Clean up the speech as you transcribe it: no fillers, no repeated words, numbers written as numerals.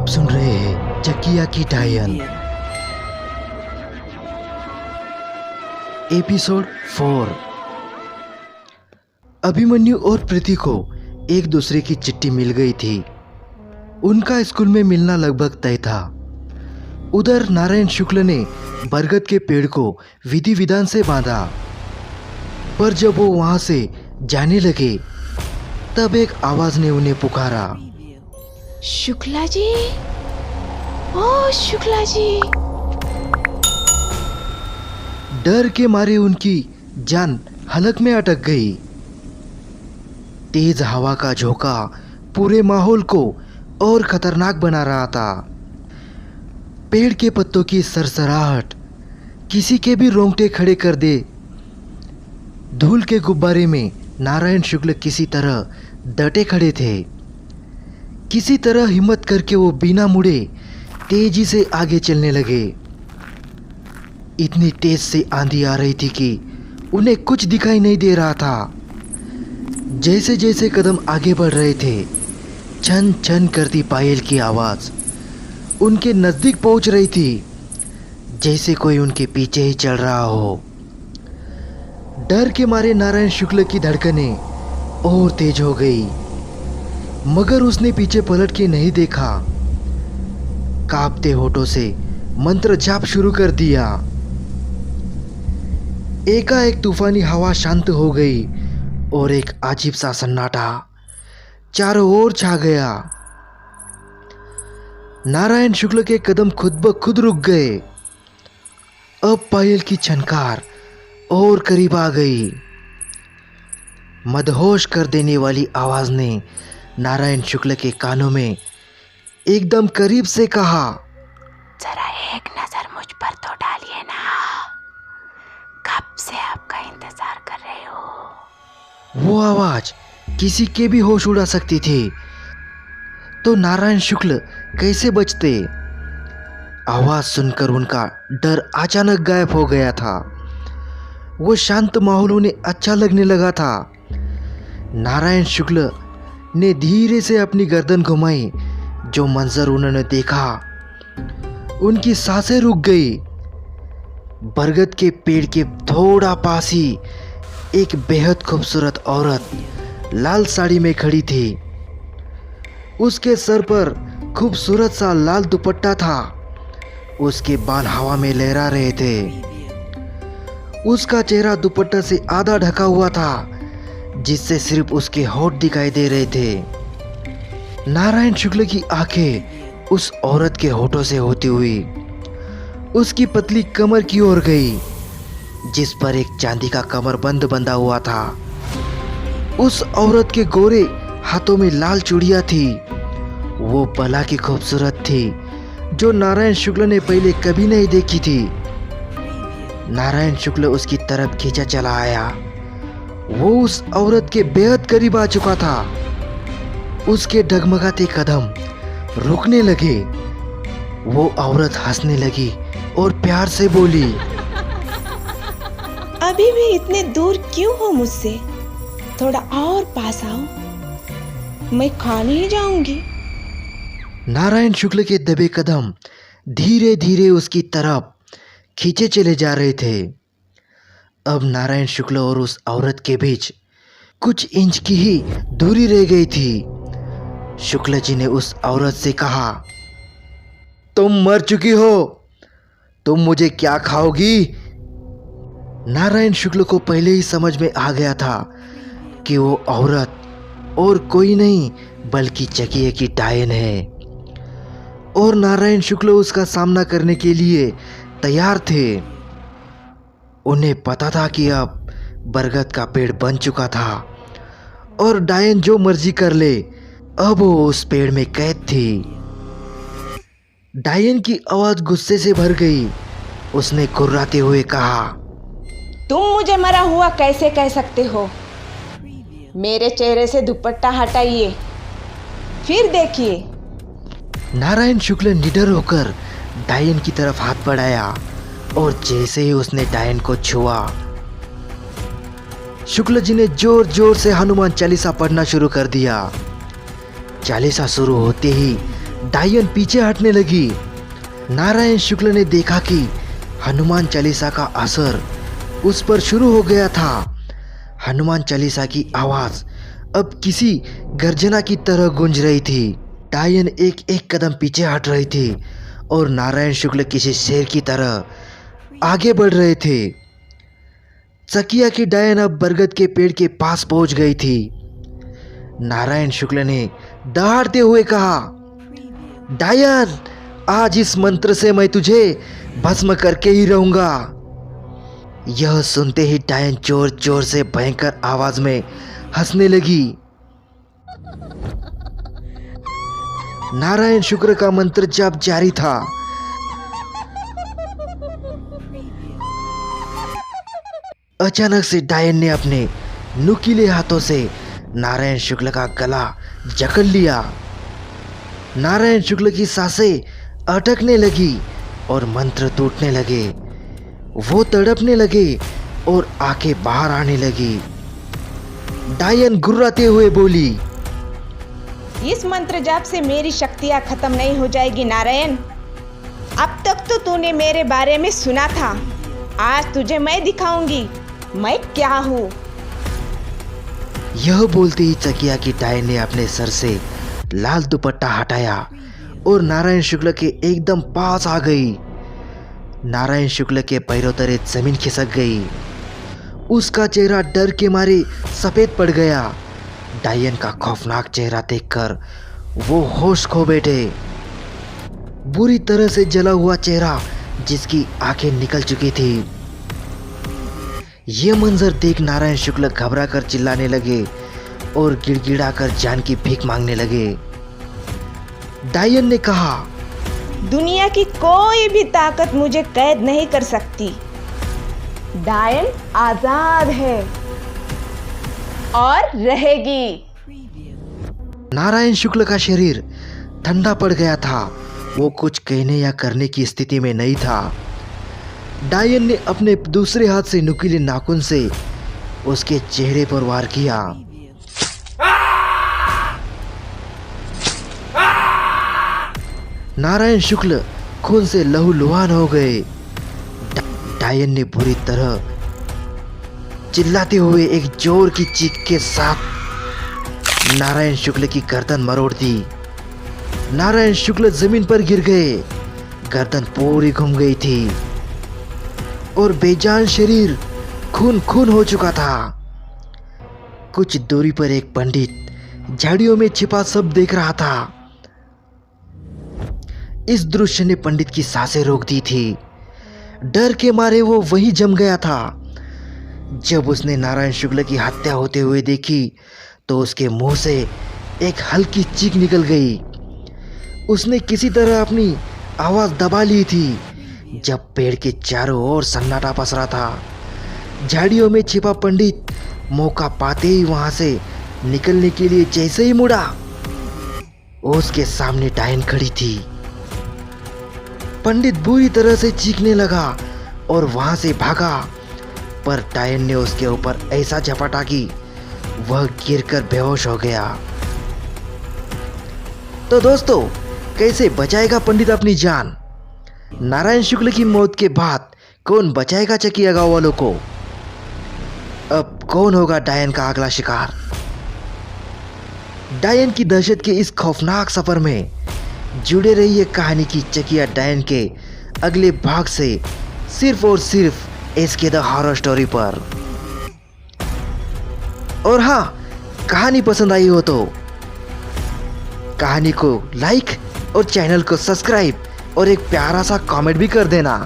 आप सुन रहे हैं चकिया की डायन एपिसोड 4। अभिमन्यु और प्रीति को एक दूसरे की चिट्ठी मिल गई थी। उनका स्कूल में मिलना लगभग तय था। उधर नारायण शुक्ल ने बरगद के पेड़ को विधि विधान से बांधा, पर जब वो वहां से जाने लगे तब एक आवाज ने उन्हें पुकारा। शुक्ला जी, ओ शुक्ला जी। डर के मारे उनकी जान हलक में अटक गई। तेज हवा का झोंका पूरे माहौल को और खतरनाक बना रहा था। पेड़ के पत्तों की सरसराहट किसी के भी रोंगटे खड़े कर दे। धूल के गुब्बारे में नारायण शुक्ल किसी तरह डटे खड़े थे। किसी तरह हिम्मत करके वो बिना मुड़े तेजी से आगे चलने लगे। इतनी तेज से आंधी आ रही थी कि उन्हें कुछ दिखाई नहीं दे रहा था। जैसे जैसे कदम आगे बढ़ रहे थे, छन छन करती पायल की आवाज उनके नजदीक पहुंच रही थी, जैसे कोई उनके पीछे ही चल रहा हो। डर के मारे नारायण शुक्ल की धड़कनें और तेज हो गई, मगर उसने पीछे पलट के नहीं देखा। कांपते होठों से मंत्र जाप शुरू कर दिया। एकाएक तूफानी हवा शांत हो गई और एक अजीब सा सन्नाटा चारों ओर छा गया। नारायण शुक्ल के कदम खुद ब खुद रुक गए। अब पायल की छनकार और करीब आ गई। मदहोश कर देने वाली आवाज ने नारायण शुक्ल के कानों में एकदम करीब से कहा, जरा एक नजर मुझ पर तो डालिए ना, कब से आपका इंतजार कर रहे हो। वो आवाज किसी के भी होश उड़ा सकती थी, तो नारायण शुक्ल कैसे बचते। आवाज सुनकर उनका डर अचानक गायब हो गया था। वो शांत माहौल उन्हें अच्छा लगने लगा था। नारायण शुक्ल ने धीरे से अपनी गर्दन घुमाई। जो मंजर उन्होंने देखा, उनकी सांसें रुक गई। बरगद के पेड़ के थोड़ा पास ही एक बेहद खूबसूरत औरत लाल साड़ी में खड़ी थी। उसके सर पर खूबसूरत सा लाल दुपट्टा था। उसके बाल हवा में लहरा रहे थे। उसका चेहरा दुपट्टा से आधा ढका हुआ था, जिससे सिर्फ उसके होठ दिखाई दे रहे थे। नारायण शुक्ल की आंखें उस औरत के होठों से होती हुई उसकी पतली कमर की ओर गई, जिस पर एक चांदी का कमरबंद बंधा हुआ था। उस औरत के गोरे हाथों में लाल चूड़ियां थी। वो भला की खूबसूरत थी, जो नारायण शुक्ल ने पहले कभी नहीं देखी थी। नारायण शुक्ल उसकी तरफ खींचा चला आया। वो उस औरत के बेहद करीब आ चुका था। उसके डगमगाते कदम रुकने लगे। वो औरत हंसने लगी और प्यार से बोली, अभी भी इतने दूर क्यों हो मुझसे? थोड़ा और पास आओ, मैं खाने ही जाऊंगी। नारायण शुक्ल के दबे कदम धीरे धीरे उसकी तरफ खींचे चले जा रहे थे। अब नारायण शुक्ल और उस औरत के बीच कुछ इंच की ही दूरी रह गई थी। शुक्ल जी ने उस औरत से कहा, तुम मर चुकी हो, तुम मुझे क्या खाओगी? नारायण शुक्ल को पहले ही समझ में आ गया था कि वो औरत और कोई नहीं बल्कि चकिया की डायन है, और नारायण शुक्ल उसका सामना करने के लिए तैयार थे। उन्हें पता था कि अब बरगद का पेड़ बन चुका था और डायन जो मर्जी कर ले, अब वो उस पेड़ में कैद थी। डायन की आवाज गुस्से से भर गई। उसने कुर्राते हुए कहा, तुम मुझे मरा हुआ कैसे कह सकते हो? मेरे चेहरे से दुपट्टा हटाइए, फिर देखिए। नारायण शुक्ल निडर होकर डायन की तरफ हाथ बढ़ाया और जैसे ही उसने डायन को छुआ, शुक्ल जी ने जोर जोर से हनुमान चालीसा पढ़ना शुरू कर दिया। चालीसा शुरू होते ही डायन पीछे हटने लगी। नारायण शुक्ल ने देखा कि हनुमान चालीसा का असर उस पर शुरू हो गया था। हनुमान चालीसा की आवाज अब किसी गर्जना की तरह गूंज रही थी। डायन एक एक कदम पीछे हट रही थी और नारायण शुक्ल किसी शेर की तरह आगे बढ़ रहे थे। चकिया की डायन अब बरगद के पेड़ के पास पहुंच गई थी। नारायण शुक्ल ने दहाड़ते हुए कहा, डायन, आज इस मंत्र से मैं तुझे भस्म करके ही रहूंगा। यह सुनते ही डायन जोर जोर से भयंकर आवाज में हंसने लगी। नारायण शुक्र का मंत्र जप जारी था। अचानक से डायन ने अपने नुकीले हाथों से नारायण शुक्ल का गला जकड़ लिया। नारायण शुक्ल की सांसें अटकने लगी और मंत्र टूटने लगे। वो तड़पने लगे और आंखें बाहर आने लगी। डायन गुर्राते हुए बोली, इस मंत्र जाप से मेरी शक्तियां खत्म नहीं हो जाएगी नारायण। अब तक तो तूने मेरे बारे में सुना था, आज तुझे मैं दिखाऊंगी मैं क्या हूँ। यह बोलते ही चकिया की डायन ने अपने सर से लाल दुपट्टा हटाया और नारायण शुक्ल के एकदम पास आ गई। नारायण शुक्ल के पैरों तले जमीन खिसक गई। उसका चेहरा डर के मारे सफेद पड़ गया। डायन का खौफनाक चेहरा देखकर वो होश खो बैठे। बुरी तरह से जला हुआ चेहरा जिसकी आंखें निकल चुकी थी। ये मंजर देख नारायण शुक्ल घबरा कर चिल्लाने लगे और गिड़गिड़ाकर जान की भीख मांगने लगे। डायन ने कहा, दुनिया की कोई भी ताकत मुझे कैद नहीं कर सकती। डायन आजाद है और रहेगी। नारायण शुक्ल का शरीर ठंडा पड़ गया था। वो कुछ कहने या करने की स्थिति में नहीं था। डायन ने अपने दूसरे हाथ से नुकीले नाखून से उसके चेहरे पर वार किया। नारायण शुक्ल खून से लहूलुहान हो गए। डायन ने बुरी तरह चिल्लाते हुए एक जोर की चीख के साथ नारायण शुक्ल की गर्दन मरोड़ दी। नारायण शुक्ल जमीन पर गिर गए। गर्दन पूरी घूम गई थी और बेजान शरीर खून खून हो चुका था। कुछ दूरी पर एक पंडित झाड़ियों में छिपा सब देख रहा था। इस दृश्य ने पंडित की सांसें रोक दी थी। डर के मारे वो वहीं जम गया था। जब उसने नारायण शुक्ल की हत्या होते हुए देखी तो उसके मुंह से एक हल्की चीख निकल गई। उसने किसी तरह अपनी आवाज दबा ली थी। जब पेड़ के चारों ओर सन्नाटा पसरा था, झाड़ियों में छिपा पंडित मौका पाते ही वहां से निकलने के लिए जैसे ही मुड़ा, उसके सामने डायन खड़ी थी। पंडित बुरी तरह से चीखने लगा और वहां से भागा, पर डायन ने उसके ऊपर ऐसा झपटा कि वह गिरकर बेहोश हो गया। तो दोस्तों, कैसे बचाएगा पंडित अपनी जान? नारायण शुक्ल की मौत के बाद कौन बचाएगा चकिया गांव वालों को? अब कौन होगा डायन का अगला शिकार? डायन की दहशत के इस खौफनाक सफर में जुड़े रहिए कहानी की चकिया डायन के अगले भाग से, सिर्फ और सिर्फ एसके द हॉरर स्टोरी पर। और हाँ, कहानी पसंद आई हो तो कहानी को लाइक और चैनल को सब्सक्राइब और एक प्यारा सा कमेंट भी कर देना।